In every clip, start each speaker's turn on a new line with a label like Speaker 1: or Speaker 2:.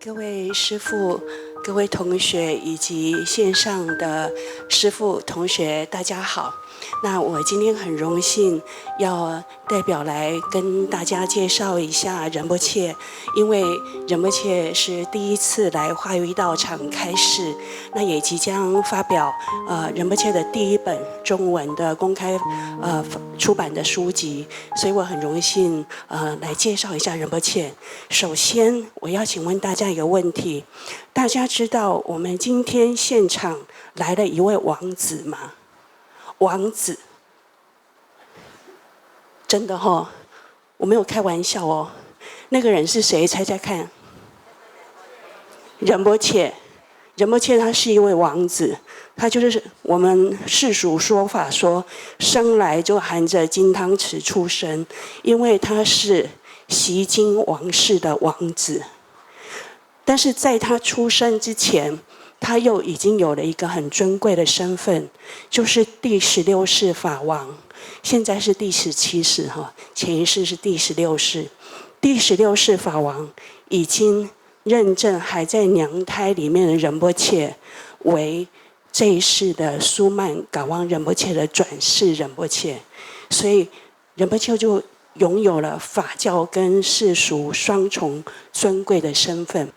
Speaker 1: 各位师父、各位同学以及线上的师父同学，大家好。那我今天很荣幸要代表来跟大家介绍一下仁波切，因为仁波切是第一次来化育道场开示，那也即将发表仁波切的第一本中文的公开出版的书籍，所以我很荣幸来介绍一下仁波切。首先，我要请问大家一个问题：大家知道我们今天现场来了一位王子吗？王子，真的哦，我没有开玩笑哦。那个人是谁？猜猜看。仁波切，仁波切他是一位王子，他就是我们世俗说法说，生来就含着金汤匙出生，因为他是习金王室的王子。但是在他出生之前，他又已经有了一个很尊贵的身份，就是第16世法王，现在是第17世哈，前一世是第16世。第16世法王已经认证还在娘胎里面的仁波切为这一世的苏曼噶旺仁波切的转世仁波切，所以仁波切就拥有了法教跟世俗双重尊贵的身份。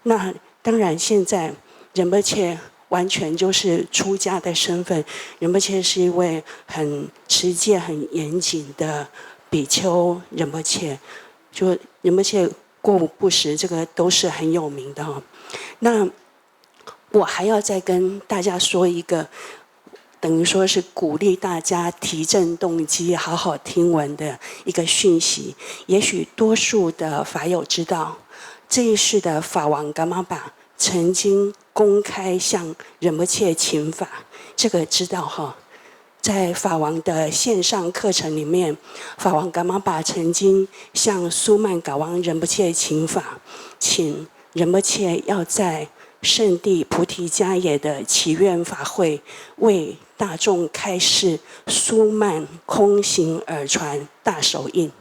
Speaker 1: 那当然现在仁波切完全就是出家的身份，仁波切是一位很持戒、很严谨的比丘仁波切，就仁波切过午不食，这个都是很有名的哦。那我还要再跟大家说一个，等于说是鼓励大家提振动机、好好听闻的一个讯息。也许多数的法友知道，这一世的法王噶玛巴曾经公开向仁波切请法，这个知道哈。在法王的线上课程里面，法王噶玛巴曾经向苏曼噶旺仁波切请法，请仁波切要在圣地菩提迦耶的祈愿法会为大众开示苏曼空行耳传大手印。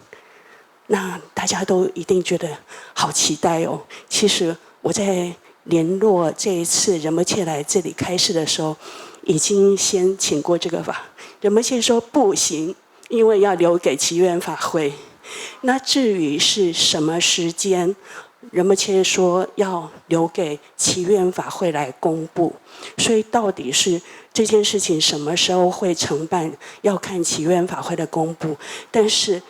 Speaker 1: 那大家都一定觉得好期待哦。其实我在联络这一次仁波切来这里开示的时候，已经先请过这个法。仁波切说不行，因为要留给祈愿法会。那至于是什么时间，仁波切说要留给祈愿法会来公布。所以到底是这件事情什么时候会承办，要看祈愿法会的公布。但是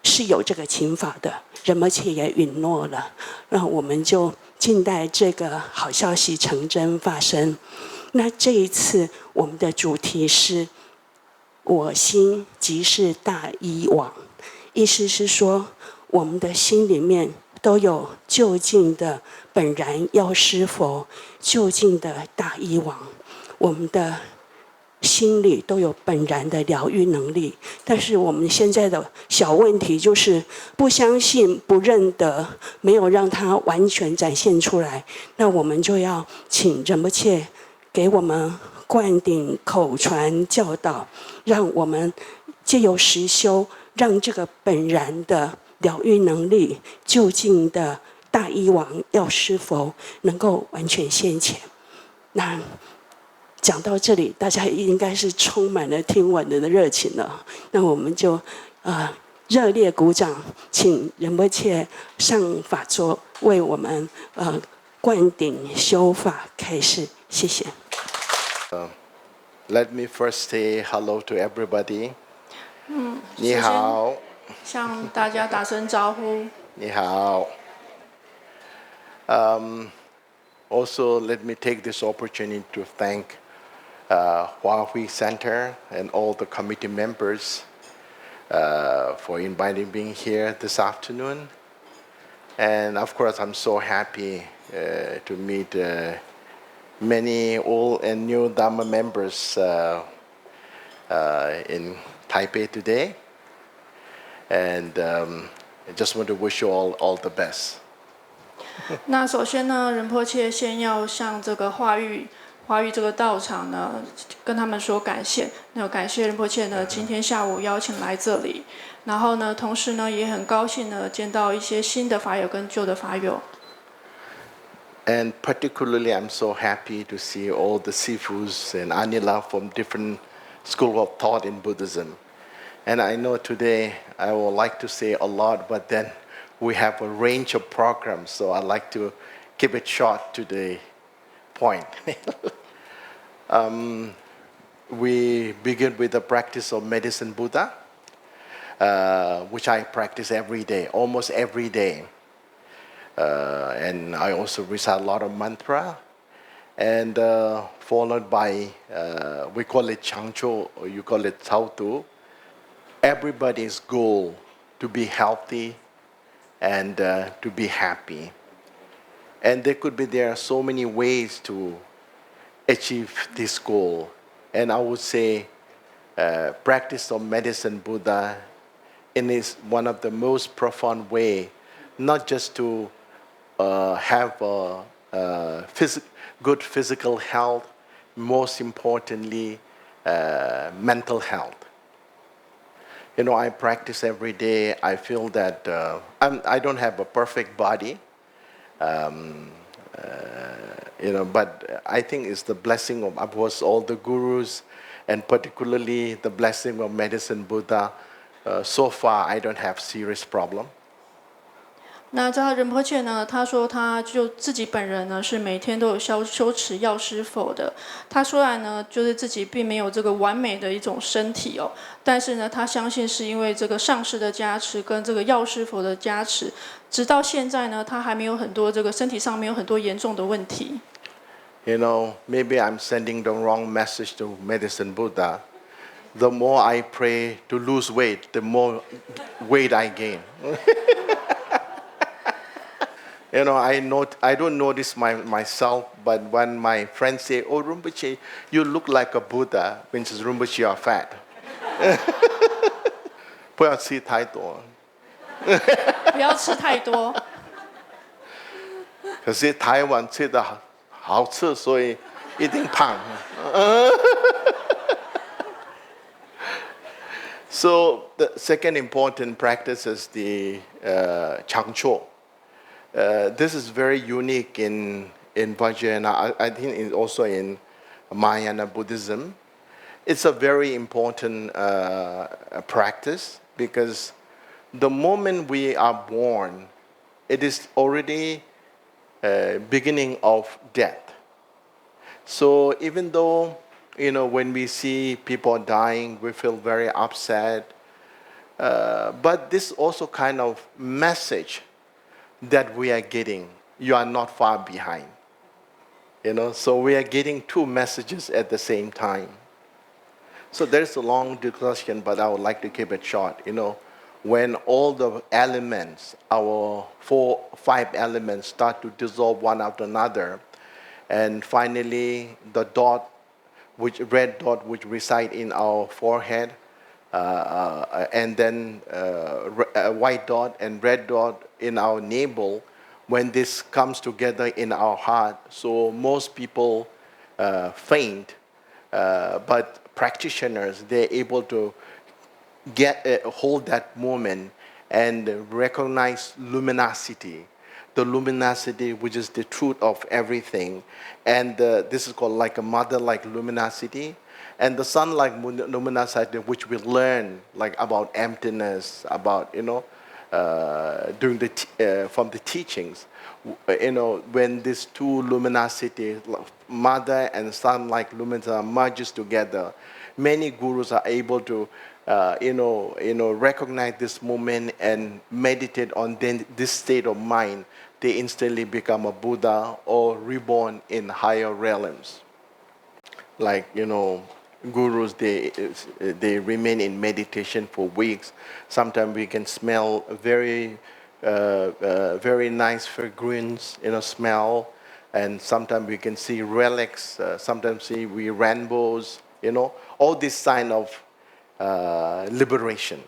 Speaker 1: 是有这个请法的，仁波切也允诺了，那我们就静待这个好消息成真发生。那这一次我们的主题是我心即是大医王，意思是说我们的心里面都有究竟的本然药师佛，究竟的大医王，我们的心里都有本然的疗愈能力。但是我们现在的小问题就是不相信、不认得，没有让它完全展现出来。那我们就要请仁波切给我们灌顶口传教导，让我们借由实修，让这个本然的疗愈能力，究竟的大医王药师佛能够完全现前。那讲到这里，大家应该是充满了听闻的热情了。那我们就热烈鼓掌，请仁波切上法座为我们灌顶修法开示，谢谢。
Speaker 2: Let me first say hello to everybody. 你好，
Speaker 3: 向大家打声招呼。
Speaker 2: 你好。Also, let me take this opportunity to thank Hwayue Center and all the committee members for inviting me here this afternoon. And of course, I'm so happy to meet many old and new Dhamma members in Taipei today. And I just want to wish you all the best.
Speaker 3: 那首先呢，仁波切先要向这个化育这个道场呢，跟他们说感谢。那感谢仁波切呢，今天下午邀请来这里。然后呢，同时呢，也很高兴呢，见到一些新的法友跟旧的法友。
Speaker 2: And particularly, I'm so happy to see all the sifus and anila from different schools of thought in Buddhism. And I know today I would like to say a lot, but then we have a range of programs, so I'd like to keep it short to the point. We begin with the practice of medicine Buddha, which I practice every day, almost every day. And I also recite a lot of mantra, and followed by, we call it Changcho, or you call it Sautu. Everybody's goal to be healthy and to be happy. And there are so many ways to achieve this goal. And I would say practice of medicine Buddha is one of the most profound way, not just to have good physical health, most importantly, mental health. You know, I practice every day. I feel that I don't have a perfect body, you know, but I think it's the blessing of course, all the gurus, and particularly the blessing of medicine Buddha. So far, I don't have serious problem.
Speaker 3: 那这仁波切呢？他说他就自己本人呢是每天都有修持药师佛的。他虽然呢就是自己并没有这个完美的一种身体哦，但是呢他相信是因为这个上师的加持跟这个药师佛的加持，直到现在呢他还没有很多这个身体上没有很多严重的问题。
Speaker 2: You know, maybe I'm sending the wrong message to medicine Buddha. The more I pray to lose weight, the more weight I gain. You know, I don't notice myself, but when my friends say, "Oh, Rinpoche, you look like a Buddha," which is Rinpoche, you are fat. 不要吃太多。
Speaker 3: 不要吃太多。
Speaker 2: 可是台湾吃的好吃，所以一定胖。So the second important practice is the Changcho. This is very unique in Vajrayana. I think it's also in Mahayana Buddhism. It's a very important practice because the moment we are born, it is already beginning of death. So even though, you know, when we see people dying, we feel very upset. But this also kind of message that we are getting, you are not far behind. You know, so we are getting two messages at the same time. So there's a long discussion, but I would like to keep it short. You know, when all the elements, our 5 elements start to dissolve one after another, and finally the red dot which reside in our forehead, and then a white dot and red dot in our navel, when this comes together in our heart, so most people faint, but practitioners, they're able to hold that moment and recognize luminosity, the luminosity which is the truth of everything, and this is called like a mother-like luminosity, and the sun-like luminosity which we learn like about emptiness, about, you know, during from the teachings, you know, when these two luminosity, mother and sun-like luminosity merges together, many gurus are able to recognize this moment and meditate on this state of mind. They instantly become a Buddha or reborn in higher realms. Like, you know, gurus, they remain in meditation for weeks. Sometimes we can smell very nice fragrance, you know, smell, and sometimes we can see relics. Sometimes we rainbows, you know, all this sign of liberation.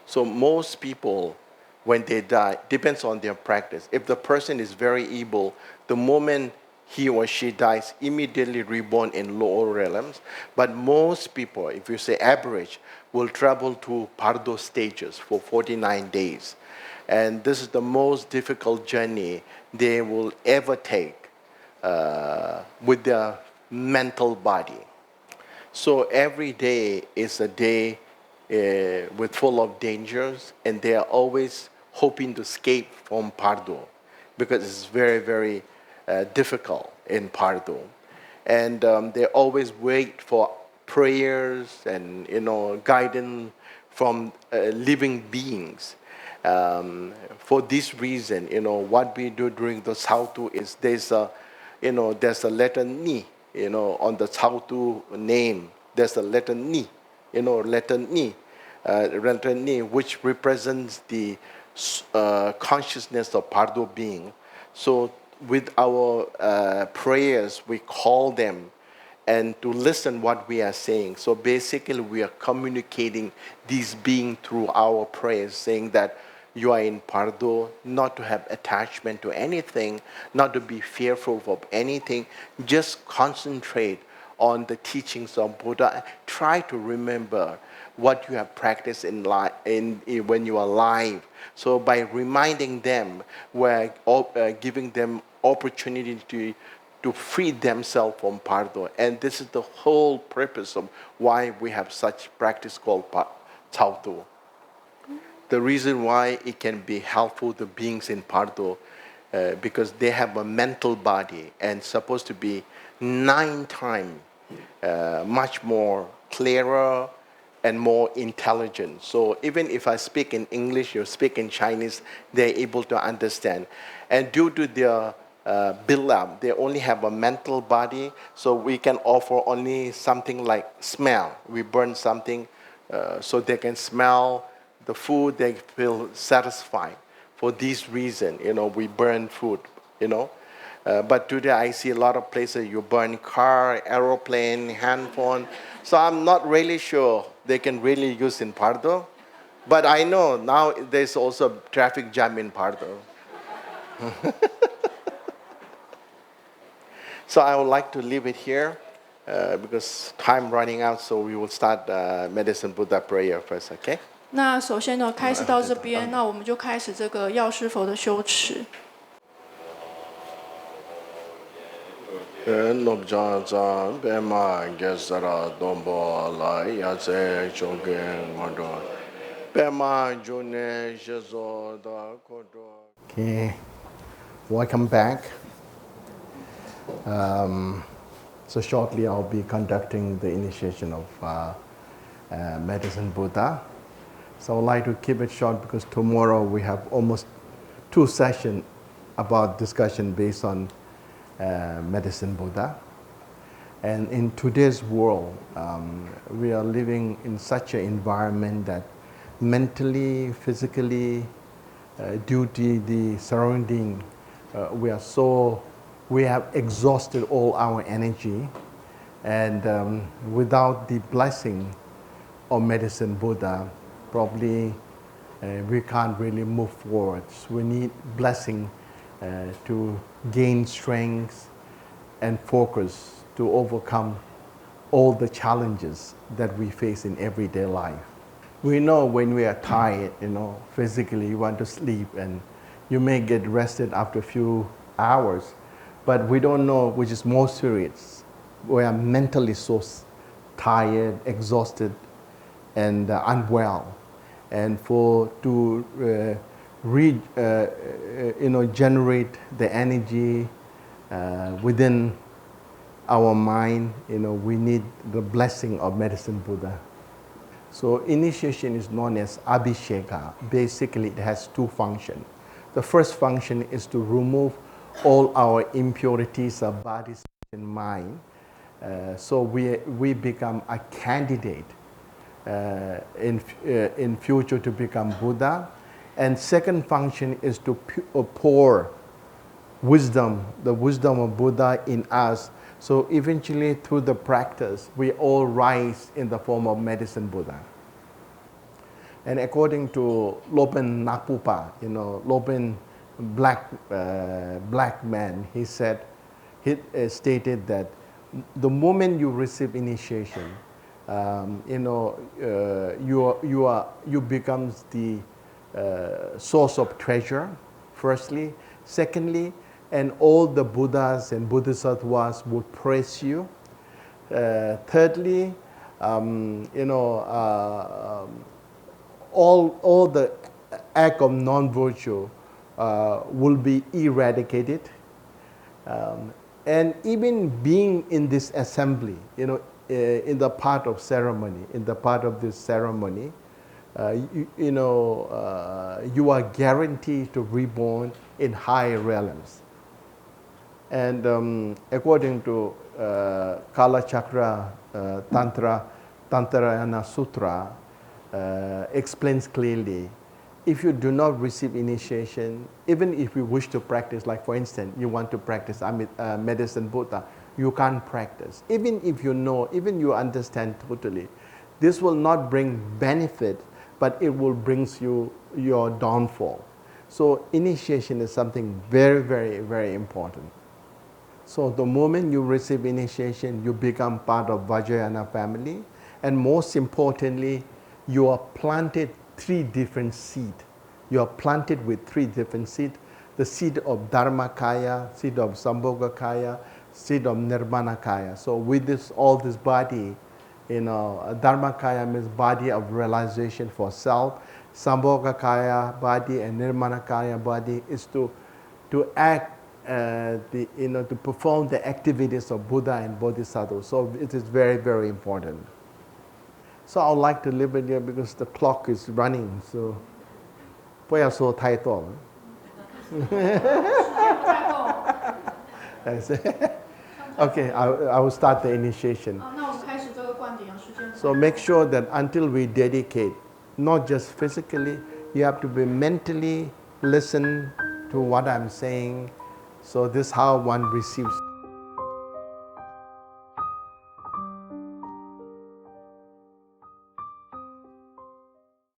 Speaker 2: So most people, when they die, depends on their practice. If the person is very evil, the moment he or she dies, immediately reborn in lower realms. But most people, if you say average, will travel to Pardo stages for 49 days. And this is the most difficult journey they will ever take with their mental body. So every day is a day with full of dangers, and they are always hoping to escape from Pardo because it's very, very difficult in Pardo. And they always wait for prayers and, guidance from living beings. For this reason, what we do during the Sautu is there's a letter Ni, on the Sautu name. There's a letter Ni, letter Ni, which represents the consciousness of Pardo being. So with our prayers, we call them and to listen what we are saying. So basically, we are communicating these beings through our prayers, saying that you are in Pardo, not to have attachment to anything, not to be fearful of anything. Just concentrate on the teachings of Buddha. Try to remember what you have practiced in when you are alive. So by reminding them, we're giving them opportunity to free themselves from Pardo. And this is the whole purpose of why we have such practice called Chautu. The reason why it can be helpful to beings in Pardo, because they have a mental body and supposed to be 9 times much more clearer and more intelligent. So even if I speak in English, you speak in Chinese, they're able to understand. And due to their build-up, they only have a mental body, so we can offer only something like smell. We burn something so they can smell the food, they feel satisfied. For this reason, we burn food, But today I see a lot of places you burn car, aeroplane, handphone. So I'm not really sure they can really use in Pardo. But I know now there's also traffic jam in Pardo. So I would like to leave it here because time running out, so we will start Medicine Buddha prayer first, okay?
Speaker 3: 那首先呢，开始到这边，那我们就开始这个药师佛的修持。
Speaker 2: Okay, welcome back. So shortly I'll be conducting the initiation of Medicine Buddha. So I'd like to keep it short because tomorrow we have almost 2 sessions about discussion based on Medicine Buddha. And in today's world, we are living in such an environment that mentally, physically, due to the surrounding, we have exhausted all our energy, and without the blessing of Medicine Buddha, probably we can't really move forward. So we need blessing to gain strength and focus to overcome all the challenges that we face in everyday life. We know when we are tired, physically you want to sleep and you may get rested after a few hours, but we don't know which is more serious. We are mentally so tired, exhausted, and unwell. And to generate the energy within our mind, we need the blessing of Medicine Buddha. So initiation is known as Abhisheka. Basically, it has 2 functions. The first function is to remove all our impurities of body and mind. So we become a candidate in future to become Buddha. And second function is to pour wisdom, the wisdom of Buddha in us. So eventually through the practice, we all rise in the form of Medicine Buddha. And according to Lopen Napupa, Lopen black man, he stated that the moment you receive initiation, you becomes the source of treasure, firstly. Secondly, and all the Buddhas and Bodhisattvas would praise you. Thirdly, all the act of non-virtue will be eradicated. And even being in this assembly, in the part of ceremony, you are guaranteed to reborn in higher realms. And according to Kala Chakra Tantrayana Sutra, explains clearly, if you do not receive initiation, even if you wish to practice, like for instance, you want to practice medicine Buddha, you can't practice. Even if you know, even you understand totally, this will not bring benefit, but it will bring you your downfall. So initiation is something very, very, very important. So the moment you receive initiation, you become part of Vajrayana family, and most importantly, you are planted 3 different seeds. You are planted with 3 different seeds: the seed of Dharmakaya, seed of Sambhogakaya, seed of Nirmanakaya. So with all this body, Dharmakaya means body of realization for self. Sambhogakaya body and Nirmanakaya body is to act, to perform the activities of Buddha and Bodhisattva. So it is very, very important. So I would like to leave it here because the clock is running. So, so title. Okay, I will start the initiation. So make sure that until we dedicate, not just physically, you have to be mentally listen to what I'm saying. So this is how one receives